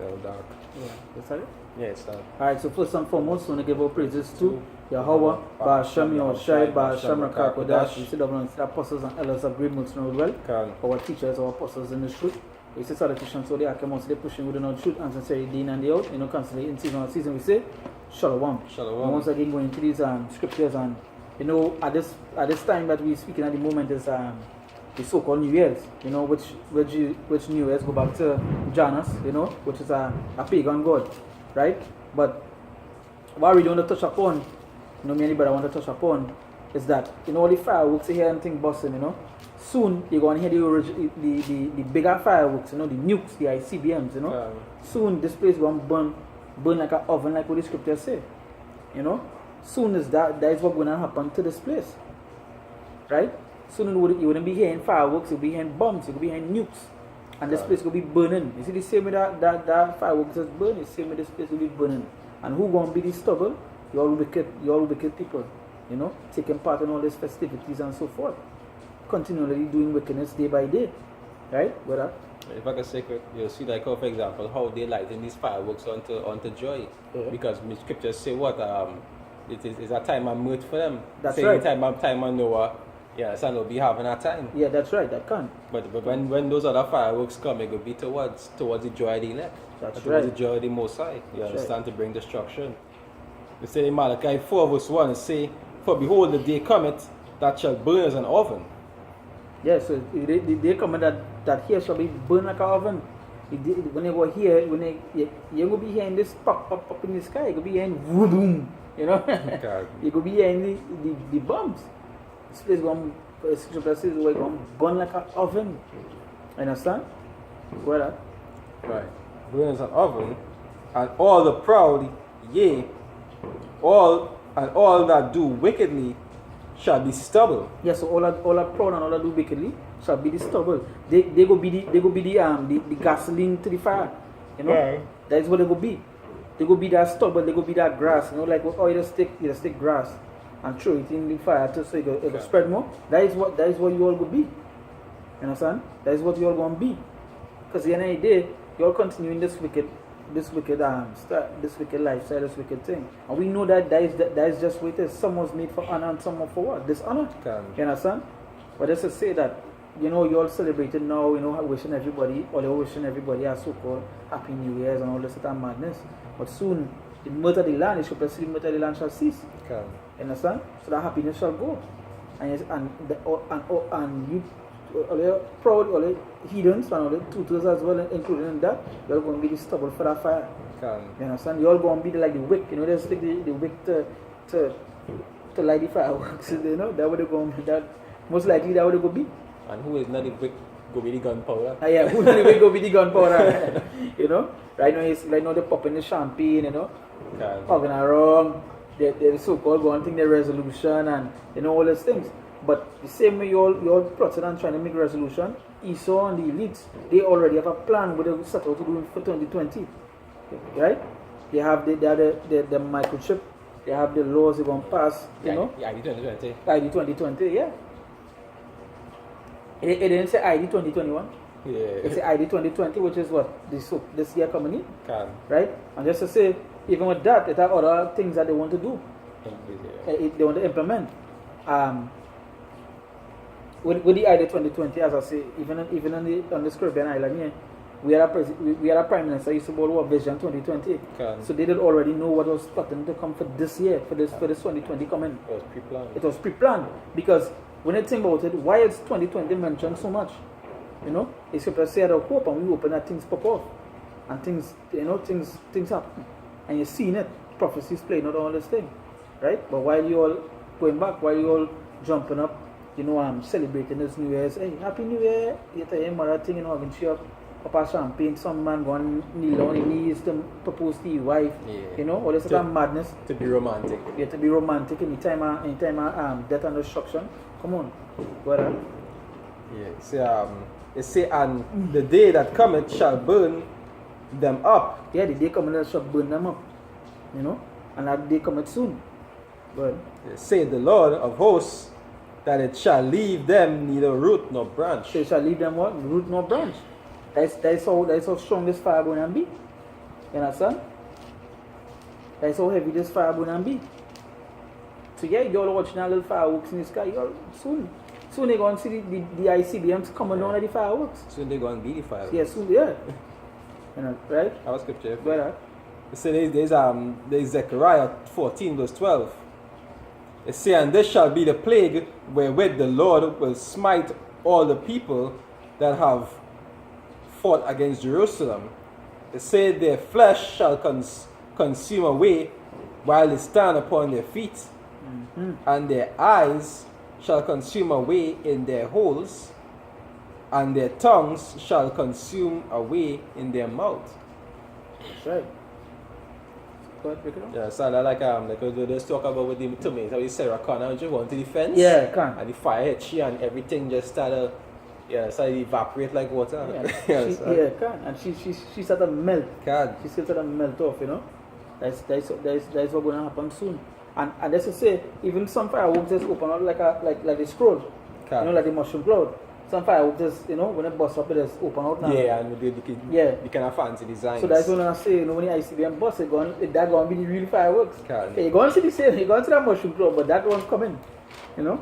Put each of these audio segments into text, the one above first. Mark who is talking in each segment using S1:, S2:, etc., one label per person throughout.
S1: Little dark.
S2: Yeah, is that it?
S1: Yeah, it's dark.
S2: Alright, so first and foremost, we want to give our praises to Yahweh, Ba'Shem Yahushai, Ba'Shem Rakakodash, we see the apostles and elders of Great Multitude as well,
S1: Can.
S2: our teachers, our apostles in the truth. We say salutations to the Akemos, they pushing within our truth and sincerity, day in and day out, constantly in season on season, we say Shalom.
S1: Shalom.
S2: And once again, going into these scriptures, and at this time that we're speaking at the moment is the so-called New Year's, which New Year's go back to Janus, which is a pagan god, right? But what we don't want to touch upon, me anybody want to touch upon, is that all the fireworks you hear and thing busting, soon you're going to hear the bigger fireworks, the nukes, the ICBMs, soon this place going to burn like an oven, like what the scriptures say, soon is that is what's going to happen to this place, right? Soon you wouldn't be hearing fireworks, you'll be hearing bombs, you'll be hearing nukes, and this place will be burning. You see the same way that fireworks is burning, the same way this place will be burning. And who going to be the stubble? You all wicked people, taking part in all these festivities and so forth, continually doing wickedness day by day, right?
S1: If I can say quick, you'll see like for example how they lighten these fireworks onto joy, because the scriptures say what it is a time of mirth for them.
S2: That's
S1: say
S2: right.
S1: Time of Noah. Yeah, son will be having a time.
S2: Yeah, that's right. That can.
S1: But when those other fireworks come, it will be towards the joy of the elect.
S2: That's
S1: towards
S2: right.
S1: the joy of the Most High. You
S2: That's
S1: understand? To bring destruction. We say in Malachi 4 verse 1, it say, "For behold, the day cometh that shall burn as an oven."
S2: Yeah, so the day coming that here shall be burned like an oven. When you go here, you're going to be hearing this pop in the sky. You're going to be hearing boom, You're going to be hearing the bombs. This place going to burn like an oven. Understand? Right.
S1: Burn as an oven, and all the proud, yea, all that do wickedly shall be stubble.
S2: Yeah, so all that proud and all that do wickedly shall be the stubble. They go be the gasoline to the fire.
S1: Right.
S2: That is what they go be. They go be that stubble, they go be that grass, like you stick grass and throw it in the fire so it go spread more. That is what you all go be. You understand? That is what you all gonna be. Because at the end of the day, you all continuing this wicked lifestyle, this wicked thing. And we know that is just what it is. Some was made for honor and some are for what? Dishonor. You understand? But just to say that, you all celebrating now, wishing everybody, or they're wishing everybody a so-called Happy New Year's and all this sort of madness. But soon, the mirth of the land, the mirth of the land shall cease. You understand? So that happiness shall go. And you, all the proud, all the heathens, and all the tutors as well, including in that, you're going to be the stubble for that fire. You understand? You're all going to be like the wick, they stick the wick to light the fireworks, That would they going to be, that most likely that would go be.
S1: And who is not the wick go be the gunpowder?
S2: Yeah, who not the wick go be the gunpowder? Right now they're popping the champagne, hugging around, the so-called going thing, the resolution and all those things. But the same way you all plotted and trying to make resolution, Esau and the elites, they already have a plan what they set out to do for 2020. Right? They have the microchip, they have the laws they're going to pass,
S1: ID 2020.
S2: ID 2020, yeah. It didn't say ID 2021.
S1: Yeah.
S2: It's the ID 2020, which is what this year coming in. Right? And just to say, even with that, there are other things that they want to do. They want to implement. With the ID 2020, as I say, even on the Caribbean island here, we had a prime minister used to call what Vision 2020. So they did already know what was plotting to come for this year, for this 2020 coming.
S1: It was pre-planned.
S2: It was pre-planned because when you think about it, why is 2020 mentioned so much? It's supposed to say out of hope, and we open that things pop off, and things happen, and you're seeing it, prophecies playing out all this thing, right? But while you all going back, while you all jumping up, celebrating this New Year's, hey, Happy New Year, you tell him other thing, having cheer up a champagne, some man going kneel on his knees to propose to his wife, all this sort of madness.
S1: To be romantic.
S2: Yeah, to be romantic anytime death and destruction. Come on, brother.
S1: Yeah, it say, and the day that cometh shall burn them up.
S2: Yeah, the day cometh that shall burn them up. And that day cometh soon. But
S1: say the Lord of hosts, that it shall leave them neither root nor branch.
S2: So it shall leave them what? Root nor branch. That's how strong this fire going to be. You understand? That's how heavy this fire gonna be. So yeah, you're watching a little fireworks in the sky. Soon they're gonna see the ICBMs coming down at the fireworks.
S1: Soon they're going to be the fireworks.
S2: Yeah, soon, yeah. You know, right?
S1: Our scripture.
S2: Better.
S1: It says there's Zechariah 14 verse 12. It says, and this shall be the plague wherewith the Lord will smite all the people that have fought against Jerusalem. It says their flesh shall consume away while they stand upon their feet, and their eyes shall consume away in their holes, and their tongues shall consume away in their mouth.
S2: That's right. Go ahead, break it down.
S1: Yeah, so like we just talk about with the tomatoes, how you Sarah Connor just went to the fence.
S2: Yeah, can.
S1: And the fire hit she and everything just started evaporate like water.
S2: Yeah, can. And she started to melt.
S1: Can.
S2: She started to melt off, you know. That's what's gonna happen soon. And that's to say, even some fireworks just open up like a scroll.
S1: Can.
S2: You know, like the mushroom cloud. Some fireworks just, you know, when it busts up, it just open out now.
S1: Yeah, and the kind of fancy designs.
S2: So that's what I say, you know, when the ICBM bust, that's going to be the real fireworks.
S1: Can.
S2: You're going to see the same, you're going to see that mushroom cloud, but that one's coming, you know.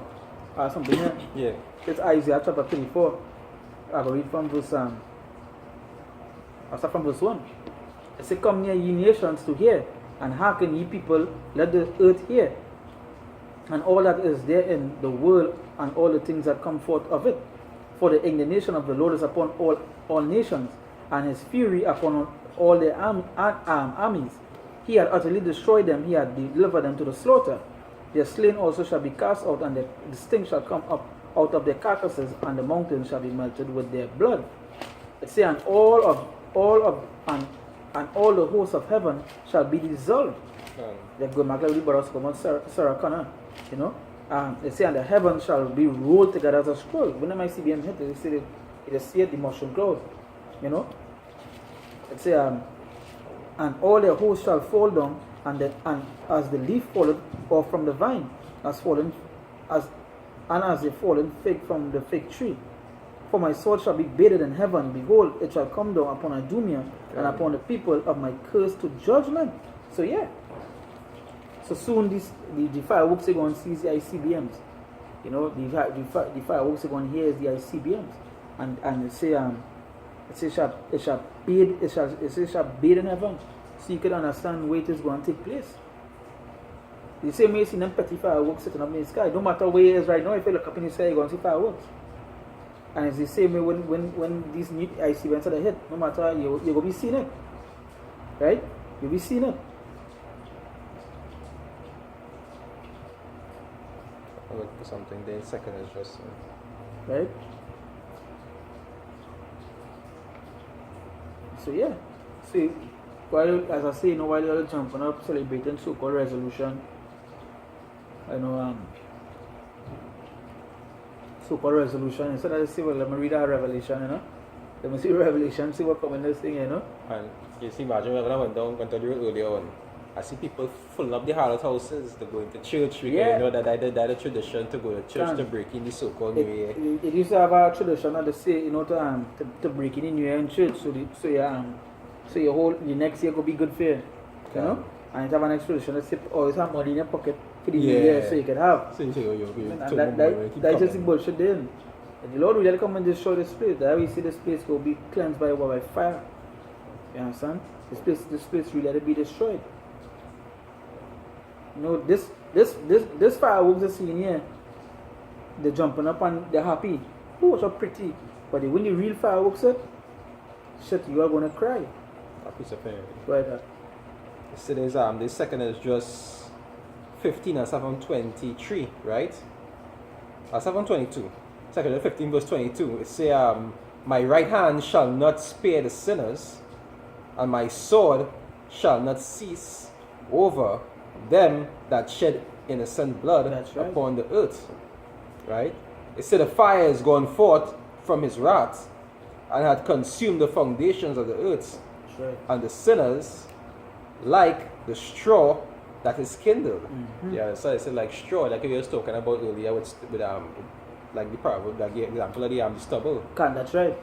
S2: Or something, yeah.
S1: Yeah.
S2: It's Isaiah chapter 24. I will read from verse, I'll start from verse 1. It says, come near ye nations to hear, and hearken ye people, let the earth hear, and all that is there in the world, and all the things that come forth of it. For the indignation of the Lord is upon all nations, and his fury upon all their armies. He had utterly destroyed them, he had delivered them to the slaughter. Their slain also shall be cast out, and the stink shall come up out of their carcasses, and the mountains shall be melted with their blood. It says, and all the hosts of heaven shall be dissolved. Like go back like the brothers come on Sarah Connor, you know. They say, and the heavens shall be rolled together as a scroll. When I see them hit, they say it is the mushroom cloud, you know. It say, and all their hosts shall fall down, and as the leaf falleth off from the vine, as they fallen fig from the fig tree. For my sword shall be bathed in heaven. Behold, it shall come down upon Idumea and upon the people of my curse to judgment. So yeah. So soon the fireworks are going to see the ICBMs. You know, the fireworks are going to hear the ICBMs. And it shall bathe in heaven. So you can understand where it is going to take place. The same way you see them petty fireworks sitting up in the sky. No matter where it is right now, if you look up in the sky, you're going to see fireworks. And it's the same way when these new ICBMs are hit, no matter, you're going to be seeing it. Right? You'll be seeing it.
S1: I'll look for something. The second is just.
S2: Right? So yeah. See, while, as I say, you know, while you're jumping up, celebrating so-called resolution, I know, so-called resolution, instead I say, well, let me read our Revelation, you know. Let me see Revelation, see what comes in this thing, you know.
S1: And you see, imagine when I went down earlier on, I see people filling up the Harlot houses to go into church because you know that that's a tradition to go to church to break in the so-called New Year.
S2: It used to have a tradition that they say, you know, to break in the New Year in church, so your whole the next year could be good for you, you know. And it have an next tradition that say always have money in your pocket for the New Year so you can have.
S1: So you
S2: that's just the bullshit then. And the Lord will come and destroy this place. That we see this place will be cleansed by fire. You understand? This place really had to be destroyed. You know, this fireworks are seen here. They're jumping up and they're happy. Oh, so pretty. But when the real fireworks are, shit, you are gonna cry.
S1: A piece of fire.
S2: Right.
S1: So there's the second is just 15 and 7:23, right? 7:22. Second 15 verse 22. It say my right hand shall not spare the sinners, and my sword shall not cease over them that shed innocent blood upon the earth. Right? It said the fire is gone forth from his wrath, and had consumed the foundations of the earth, and the sinners like the straw that is kindled. Yeah, so I said like straw, like we were talking about earlier with like the parable, like the example of the stubble.
S2: That's right.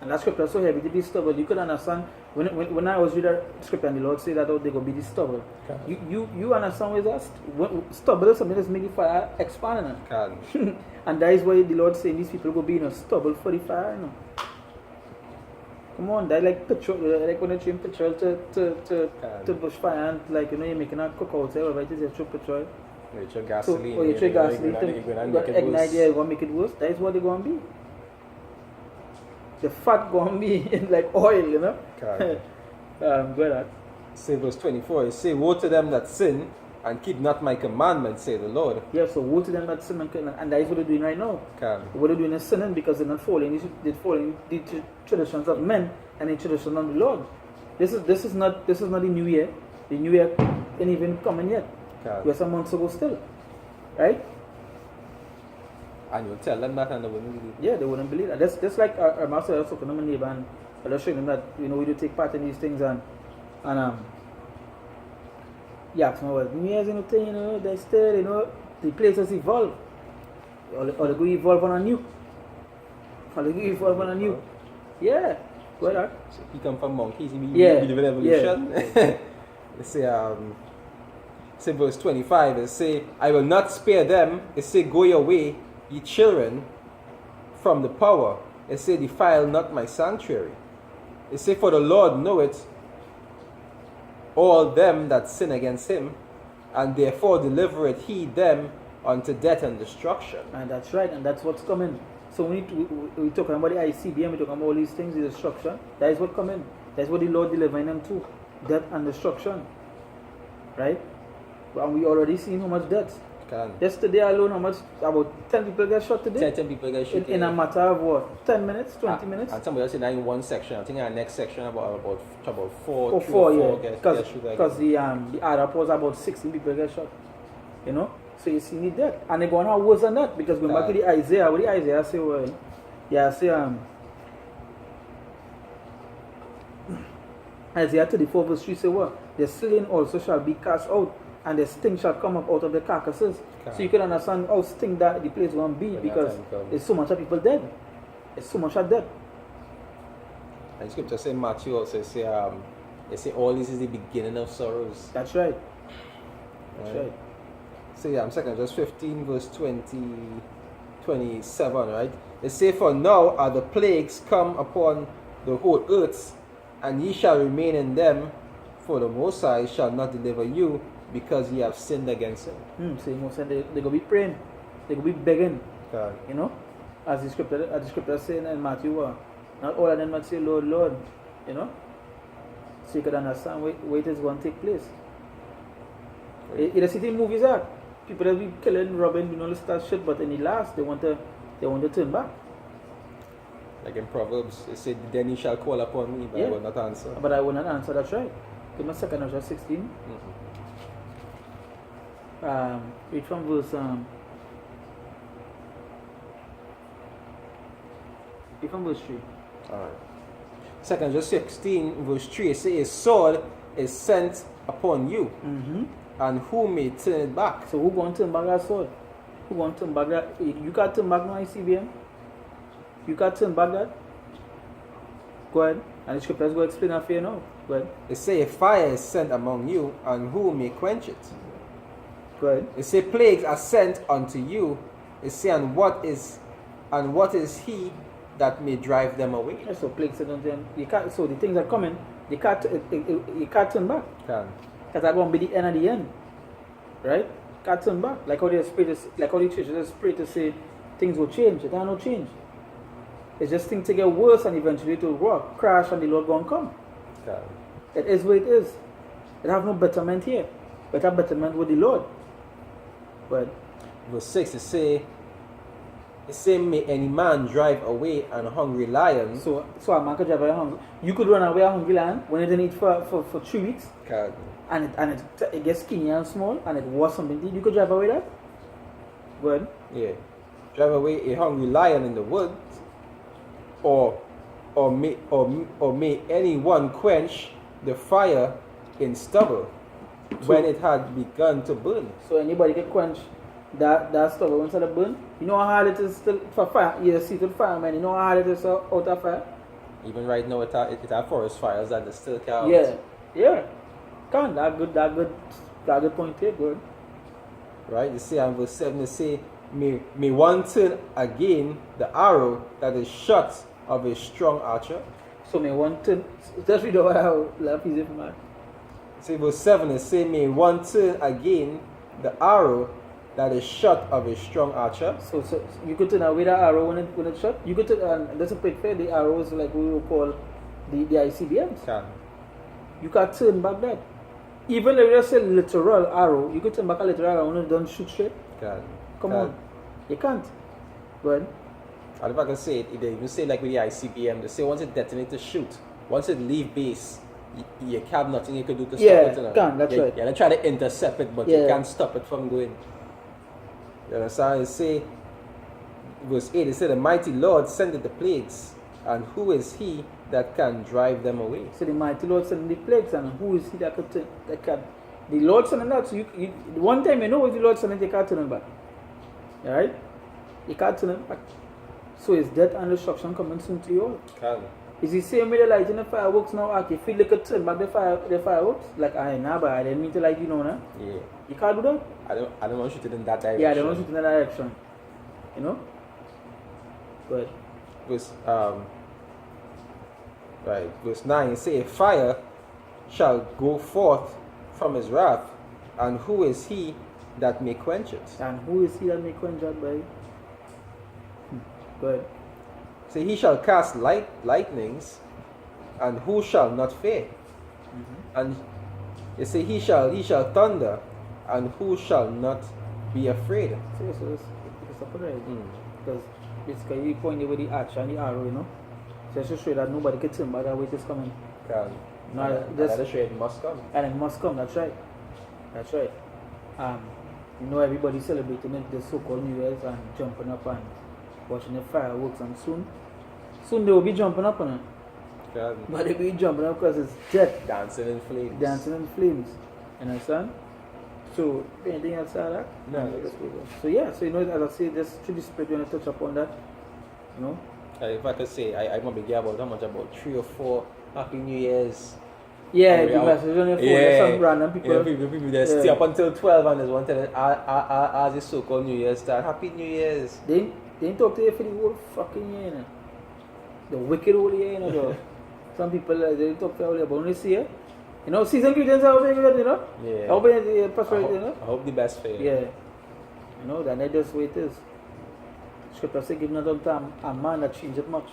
S2: And that scripture is so heavy to be stubborn. You could understand when I was reading that scripture and the Lord said that oh, they're going to be stubborn.
S1: Okay.
S2: You understand what that stubborn is something that's making fire expanding.
S1: Can.
S2: And that is why the Lord saying these people will be in a stubble for the fire. You know? Come on, that like petrol, like when you train petrol to bush fire and like you know you're making a cookout or whatever it is, you throw petrol.
S1: You throw gasoline.
S2: Or you throw gasoline to ignite, yeah, you're going to make it worse. That is what they're going to be. The fat going to be in like oil, you know. Go ahead.
S1: Say verse 24, it say, woe to them that sin and keep not my commandments, say the Lord.
S2: Yeah, so woe to them that sin and that is what they're doing right now. What they're doing is sinning because they're not following the traditions of men and the traditions of the Lord. This is not the new year. The new year ain't even coming yet. We're some months ago still. Right?
S1: And you tell them that and they wouldn't believe.
S2: Yeah, they wouldn't believe that. That's like our master was talking to my neighbor and I was showing him that we do take part in these things and yeah, asked me, well, New Year's thing, they still, the places evolve. Or they go evolve on a new. Yeah. Go ahead.
S1: So he come from monkeys, he
S2: believe
S1: in evolution.
S2: Yeah.
S1: They say verse 25, it say, I will not spare them. It say, go your way, ye children, from the power. It say, defile not my sanctuary. It say, for the Lord knoweth all them that sin against him, and therefore delivereth he them unto death and destruction.
S2: And that's right, and that's what's coming. So we're talking about the ICBM, we're talking about all these things, the destruction. That is what coming. That's what the Lord delivering them to. Death and destruction. Right? And we already seen how much death. Yesterday alone, about 10 people get shot today?
S1: 10 people get shot
S2: in a matter of what? 10 minutes? 20 minutes?
S1: And somebody else said that in one section. I think in our next section about 4
S2: yeah. Because the Arab was about 16 people get shot. You know? So you see the death. And they're going to have worse than that. Because going back to the Isaiah, what the Isaiah say, well, yeah, say, Isaiah 34 verse 3 say what? The slain also shall be cast out, and the sting shall come up out of the carcasses. So you can understand how sting that the place won't be because there's so much of people dead. There's so much of dead.
S1: And the scripture say Matthew also say all this is the beginning of sorrows.
S2: That's right. That's right.
S1: So yeah, I'm second verse 15 verse 27, right? They say, for now are the plagues come upon the whole earth, and ye shall remain in them, for the Most High shall not deliver you, because ye have sinned against him.
S2: So Most High, they're going to be praying, they're going to be begging.
S1: God.
S2: You know, as the scripture saying in Matthew, not all of them might say, Lord, Lord. You know, so you can understand where it is going to take place. Right. You see the movies are people that be killing, robbing, all this stuff shit, but in the last they want to turn back.
S1: Like in Proverbs, it said, then he shall call upon me, but I will not answer.
S2: But I will not answer, that's right. Give me a second, verse 16. Read from verse read from verse 3.
S1: Alright. Second, verse 16, verse 3, it says, a sword is sent upon you, and who may turn it back?
S2: So who going to turn back that sword? Who going to turn back that? You can't turn back now, ICBM? You can't turn back that? Go ahead. And the scriptures go explain that for you now. Go ahead.
S1: It say, a fire is sent among you, and who may quench it?
S2: Go ahead.
S1: It say, plagues are sent unto you. It say, and what is he that may drive them away?
S2: Yeah, so plagues sent unto them. You can't. So the things are coming. You can't turn back.
S1: Can.
S2: Because that won't be the end of the end, right? Can't turn back. Like how they like how the churches pray to say things will change. It no change. It's just things to get worse and eventually to work, crash, and the Lord gonna come.
S1: Can.
S2: It is what it is. It have no betterment here. Better betterment with the Lord. But
S1: verse 6, it say, may any man drive away an hungry lion.
S2: So a man could drive away hungry. You could run away a hungry lion when it didn't eat for 3 weeks.
S1: Can.
S2: And it gets skinny and small and it was something. You could drive away that? Go ahead.
S1: Yeah. Drive away a hungry lion in the woods, or may anyone quench the fire in stubble when it had begun to burn.
S2: So anybody can quench that stubble once it burn. You know how hard it is for fire. You see it with fire, man. You know how hard it is out of fire.
S1: Even right now, it have forest fires that they still can't.
S2: Yeah. Can that good point here, good.
S1: Right? You see, in verse 7, they say, may one turn again the arrow that is shot of a strong archer.
S2: So may one turn. Just read over how life is for man.
S1: See, verse 7, they say, may one turn again the arrow that is shot of a strong archer.
S2: So you could turn away the arrow when it shot. You could turn, and that's a pretty fair. The arrows like we will call the ICBMs.
S1: Can.
S2: You can turn back that. Even if you say literal arrow, you could turn back a literal arrow when it don't shoot straight.
S1: Can.
S2: Come on, you can't. But
S1: and if I can say it, they even say like with the ICBM, they say once it detonates to shoot, once it leave base, you have nothing you can do to stop it. You know?
S2: That's right.
S1: You're gonna try to intercept it, but you can't stop it from going. You understand? It say, verse 8, it said, the mighty Lord sendeth the plagues, and who is he that can drive them away?
S2: So the mighty Lord sending the plagues, and who is he that can the Lord sending that? So you one time you know if the Lord sending, you can't turn it back. Alright? You can't turn it back. So is death and destruction coming soon to you all?
S1: Can.
S2: Is the same way the light in the fireworks now? I can feel like a turn back the fireworks. Like but I didn't mean to light you know now.
S1: Yeah.
S2: You can't do that?
S1: I don't want to shoot it in that direction.
S2: Yeah, I don't want to shoot in that direction. You know? Good.
S1: Verse 9, it say, fire shall go forth from his wrath, and who is he that may quench it?
S2: And who is he that may quench that by? Good.
S1: Say, he shall cast lightnings, and who shall not fear? And you say, he shall thunder, and who shall not be afraid?
S2: So it's separate. Because basically you point with the arch and the arrow, you know. So it's just show that nobody can turn back that way it is coming.
S1: That show it must come.
S2: And it must come, that's right. That's right. You know everybody celebrating it, the so-called New Year's and jumping up and watching the fireworks, and soon they will be jumping up on it. But they will be jumping up because it's death.
S1: Dancing in flames.
S2: Dancing in flames. You understand? So, anything else like that?
S1: No.
S2: So yeah, so you know, as I say, just to be spread, you want to touch upon that. You know?
S1: If I could say, I might be about how much, about 3 or 4 Happy New Years.
S2: Yeah, the message on your phone, there's some random people.
S1: Yeah, people that stay up until 12 and there's one telling as the so-called New Year's start, Happy New Year's.
S2: They didn't talk to you for the whole fucking year, you know? The wicked whole year, you know, though. Some people, they didn't talk to you, but when you see it, you know, season greetings are over, you know?
S1: Yeah.
S2: I hope you prosperity, you know?
S1: I hope the best for you.
S2: Yeah. You know, that's just the way it is. Scripture says, give not unto a man that changes much.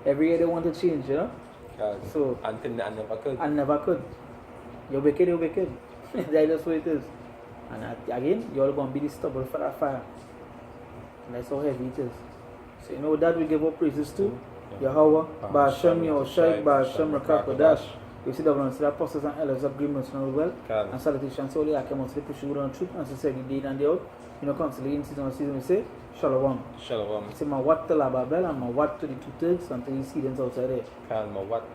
S2: Every year they want to change, you know? So
S1: and never could.
S2: And never could. You're wicked. That's just the way it is. And again, you're all going to be the stubble for that fire. And that's how heavy it is. So you know that we give up praises to Yahweh, Ba'ashem Yahushai, Ba'ashem Rakakodash. We see the ones the apostles and elders agreements now well. And salutations solely I came out to the push on truth and sincerity the day and the out. You know, constantly in season we say Shalom.
S1: Shalom.
S2: Say my what to la Babel and my what to the two thirds until you see them outside there.
S1: My what